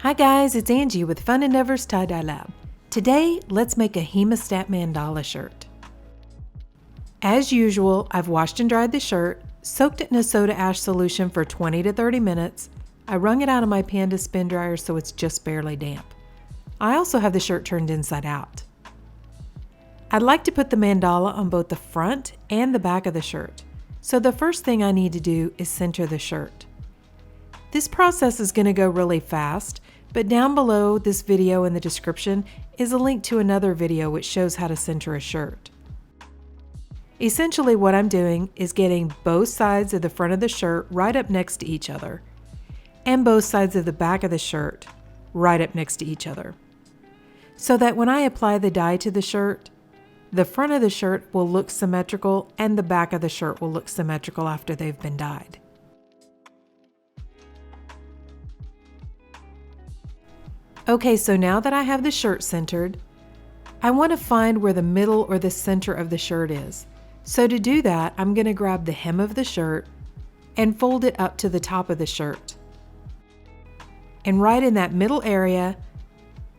Hi guys, it's Angie with Fun Endeavors Tie-Dye Lab. Today, let's make a hemostat mandala shirt. As usual, I've washed and dried the shirt, soaked it in a soda ash solution for 20 to 30 minutes. I wrung it out of my Panda spin dryer so it's just barely damp. I also have the shirt turned inside out. I'd like to put the mandala on both the front and the back of the shirt. So the first thing I need to do is center the shirt. This process is going to go really fast, but down below this video in the description is a link to another video which shows how to center a shirt. Essentially what I'm doing is getting both sides of the front of the shirt right up next to each other, and both sides of the back of the shirt right up next to each other, so that when I apply the dye to the shirt, the front of the shirt will look symmetrical and the back of the shirt will look symmetrical after they've been dyed. Okay, so now that I have the shirt centered, I want to find where the middle or the center of the shirt is. So to do that, I'm going to grab the hem of the shirt and fold it up to the top of the shirt. And right in that middle area,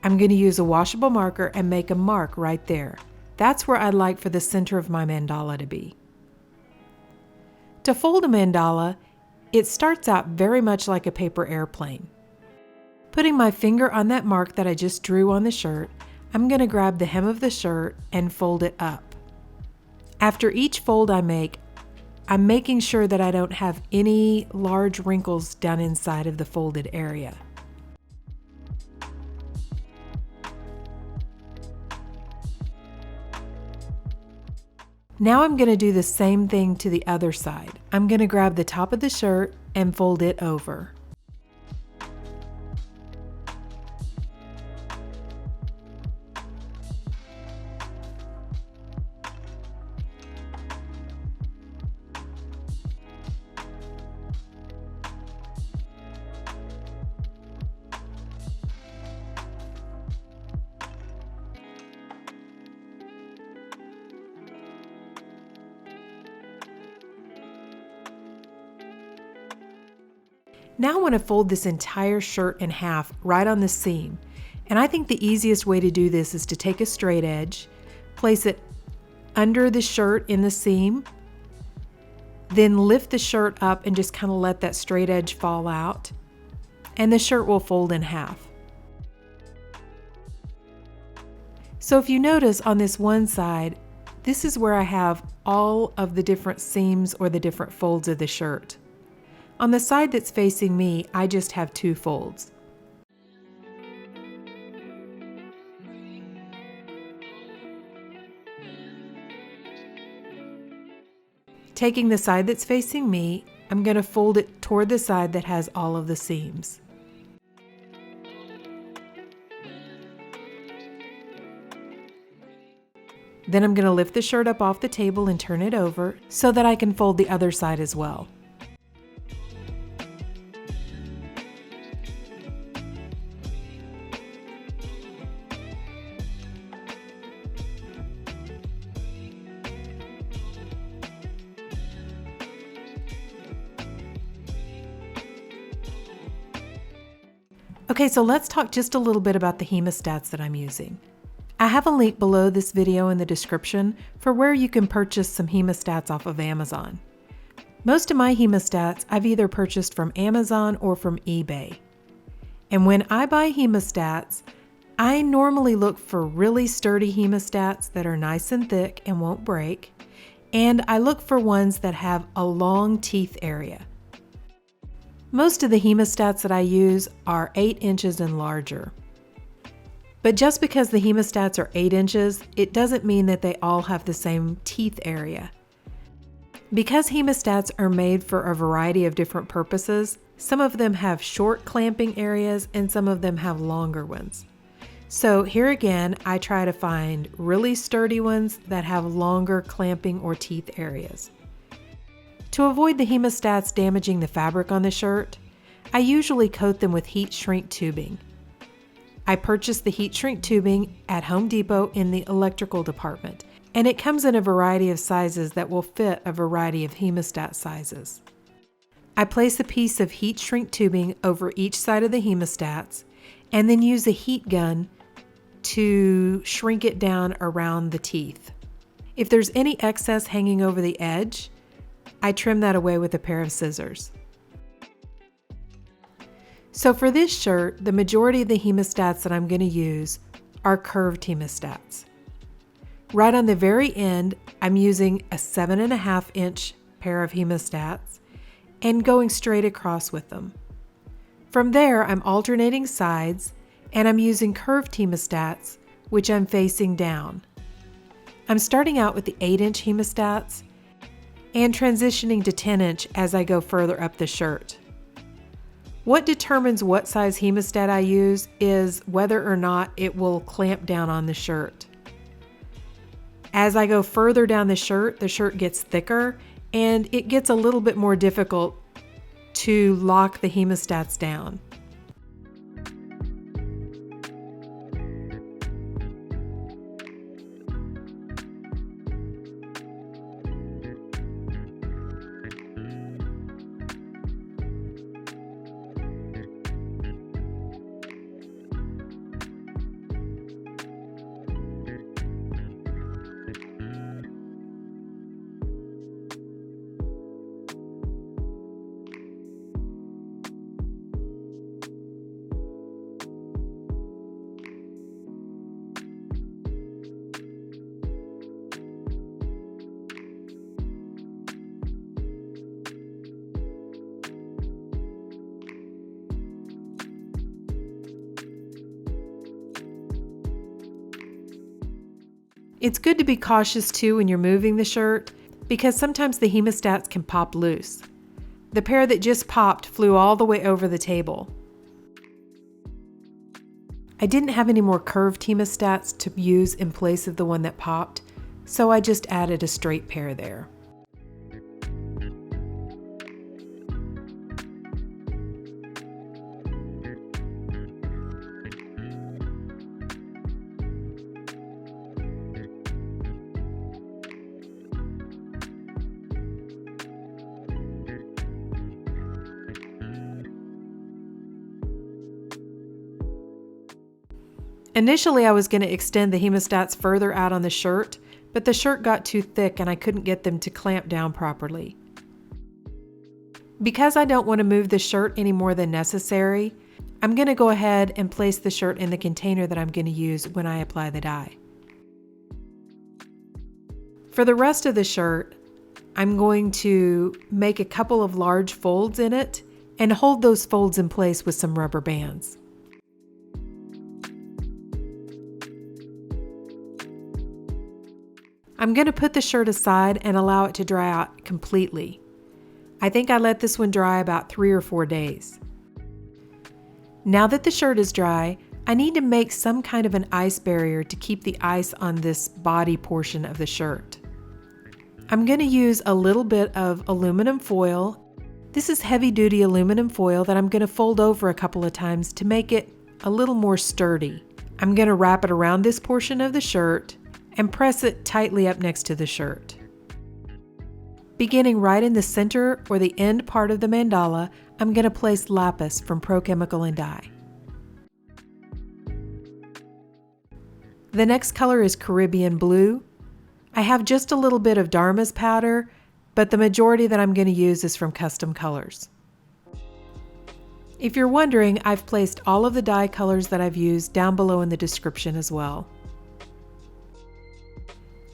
I'm going to use a washable marker and make a mark right there. That's where I'd like for the center of my mandala to be. To fold a mandala, it starts out very much like a paper airplane. Putting my finger on that mark that I just drew on the shirt, I'm going to grab the hem of the shirt and fold it up. After each fold I make, I'm making sure that I don't have any large wrinkles down inside of the folded area. Now I'm going to do the same thing to the other side. I'm going to grab the top of the shirt and fold it over. Now I want to fold this entire shirt in half right on the seam. And I think the easiest way to do this is to take a straight edge, place it under the shirt in the seam, then lift the shirt up and just kind of let that straight edge fall out, and the shirt will fold in half. So if you notice on this one side, this is where I have all of the different seams or the different folds of the shirt. On the side that's facing me, I just have two folds. Taking the side that's facing me, I'm going to fold it toward the side that has all of the seams. Then I'm going to lift the shirt up off the table and turn it over so that I can fold the other side as well. Okay, so let's talk just a little bit about the hemostats that I'm using. I have a link below this video in the description for where you can purchase some hemostats off of Amazon. Most of my hemostats I've either purchased from Amazon or from eBay. And when I buy hemostats, I normally look for really sturdy hemostats that are nice and thick and won't break, and I look for ones that have a long teeth area. Most of the hemostats that I use are 8 inches and larger. But just because the hemostats are 8 inches, it doesn't mean that they all have the same teeth area. Because hemostats are made for a variety of different purposes, some of them have short clamping areas and some of them have longer ones. So here again, I try to find really sturdy ones that have longer clamping or teeth areas. To avoid the hemostats damaging the fabric on the shirt, I usually coat them with heat shrink tubing. I purchased the heat shrink tubing at Home Depot in the electrical department, and it comes in a variety of sizes that will fit a variety of hemostat sizes. I place a piece of heat shrink tubing over each side of the hemostats and then use a heat gun to shrink it down around the teeth. If there's any excess hanging over the edge, I trim that away with a pair of scissors. So for this shirt, the majority of the hemostats that I'm going to use are curved hemostats. Right on the very end, I'm using a 7.5 inch pair of hemostats and going straight across with them. From there, I'm alternating sides and I'm using curved hemostats, which I'm facing down. I'm starting out with the 8 inch hemostats and transitioning to 10 inch as I go further up the shirt. What determines what size hemostat I use is whether or not it will clamp down on the shirt. As I go further down the shirt gets thicker and it gets a little bit more difficult to lock the hemostats down. It's good to be cautious too when you're moving the shirt because sometimes the hemostats can pop loose. The pair that just popped flew all the way over the table. I didn't have any more curved hemostats to use in place of the one that popped, so I just added a straight pair there. Initially, I was going to extend the hemostats further out on the shirt, but the shirt got too thick and I couldn't get them to clamp down properly. Because I don't want to move the shirt any more than necessary, I'm going to go ahead and place the shirt in the container that I'm going to use when I apply the dye. For the rest of the shirt, I'm going to make a couple of large folds in it and hold those folds in place with some rubber bands. I'm going to put the shirt aside and allow it to dry out completely. I think I let this one dry about 3 or 4 days. Now that the shirt is dry, I need to make some kind of an ice barrier to keep the ice on this body portion of the shirt. I'm going to use a little bit of aluminum foil. This is heavy-duty aluminum foil that I'm going to fold over a couple of times to make it a little more sturdy. I'm going to wrap it around this portion of the shirt and press it tightly up next to the shirt. Beginning right in the center or the end part of the mandala, I'm going to place lapis from Pro Chemical and Dye. The next color is Caribbean Blue. I have just a little bit of Dharma's powder, but the majority that I'm going to use is from Custom Colors. If you're wondering, I've placed all of the dye colors that I've used down below in the description as well.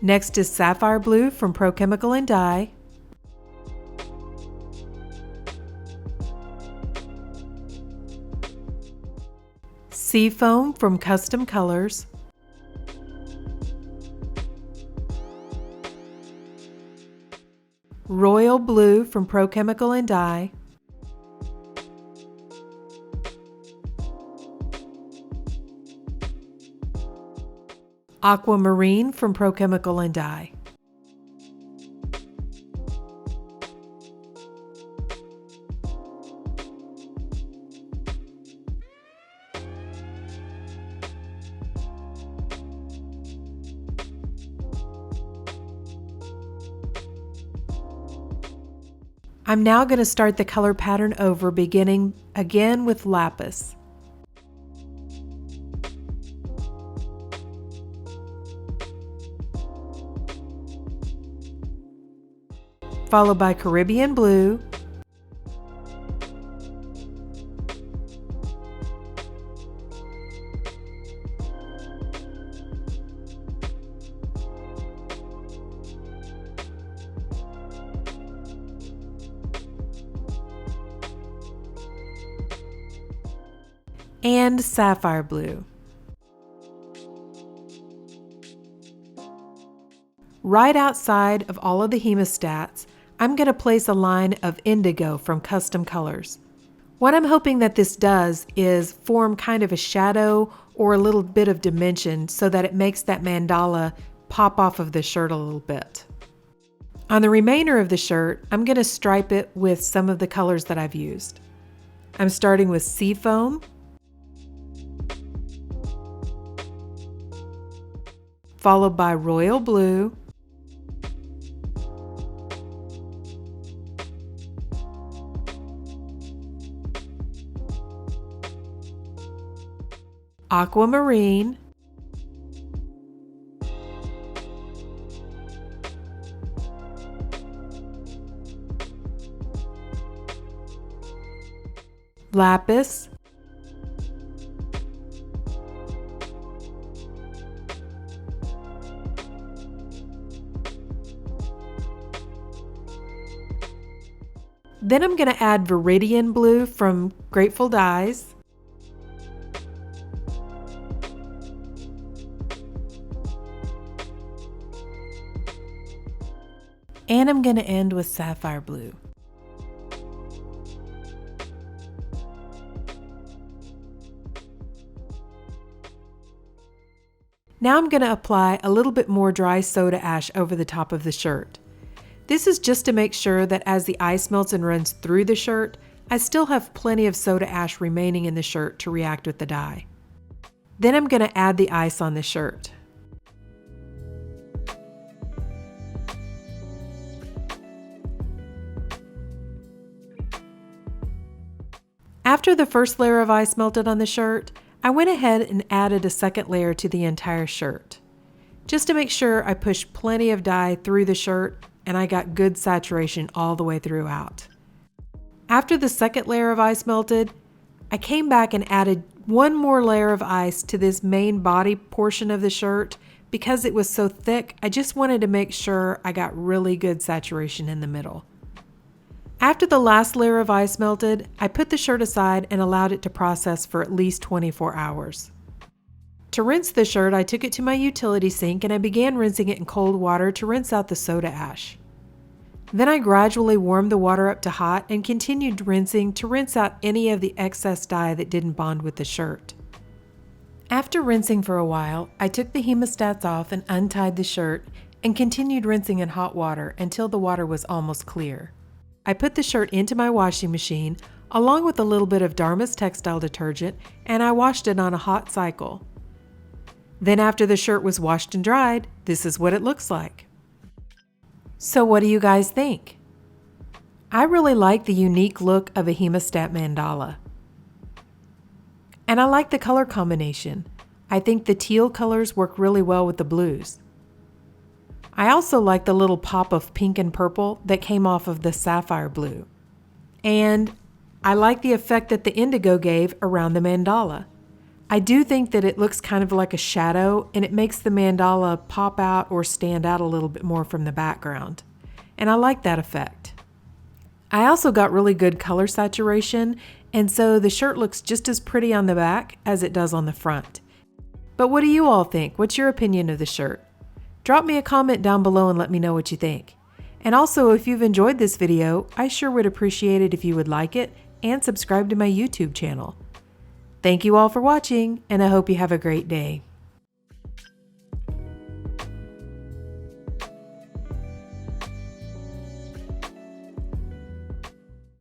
Next is Sapphire Blue from Pro Chemical and Dye. Seafoam from Custom Colors. Royal Blue from Pro Chemical and Dye. Aquamarine from Pro Chemical and Dye. I'm now going to start the color pattern over, beginning again with lapis. followed by Caribbean blue, and sapphire blue. Right outside of all of the hemostats, I'm going to place a line of indigo from Custom Colors. What I'm hoping that this does is form kind of a shadow or a little bit of dimension so that it makes that mandala pop off of the shirt a little bit. On the remainder of the shirt, I'm going to stripe it with some of the colors that I've used. I'm starting with Seafoam, followed by Royal Blue, Aquamarine, Lapis, then I'm going to add Viridian Blue from Grateful Dyes, and I'm going to end with Sapphire Blue. Now I'm going to apply a little bit more dry soda ash over the top of the shirt. This is just to make sure that as the ice melts and runs through the shirt, I still have plenty of soda ash remaining in the shirt to react with the dye. Then I'm going to add the ice on the shirt. After the first layer of ice melted on the shirt, I went ahead and added a second layer to the entire shirt, just to make sure I pushed plenty of dye through the shirt and I got good saturation all the way throughout. After the second layer of ice melted, I came back and added one more layer of ice to this main body portion of the shirt. Because it was so thick, I just wanted to make sure I got really good saturation in the middle. After the last layer of ice melted, I put the shirt aside and allowed it to process for at least 24 hours. To rinse the shirt, I took it to my utility sink and I began rinsing it in cold water to rinse out the soda ash. Then I gradually warmed the water up to hot and continued rinsing to rinse out any of the excess dye that didn't bond with the shirt. After rinsing for a while, I took the hemostats off and untied the shirt and continued rinsing in hot water until the water was almost clear. I put the shirt into my washing machine along with a little bit of Dharma's textile detergent and I washed it on a hot cycle. Then after the shirt was washed and dried, this is what it looks like. So what do you guys think? I really like the unique look of a hemostat mandala. And I like the color combination. I think the teal colors work really well with the blues. I also like the little pop of pink and purple that came off of the sapphire blue. And I like the effect that the indigo gave around the mandala. I do think that it looks kind of like a shadow and it makes the mandala pop out or stand out a little bit more from the background. And I like that effect. I also got really good color saturation, and so the shirt looks just as pretty on the back as it does on the front. But what do you all think? What's your opinion of the shirt? Drop me a comment down below and let me know what you think. And also, if you've enjoyed this video, I sure would appreciate it if you would like it and subscribe to my YouTube channel. Thank you all for watching, and I hope you have a great day.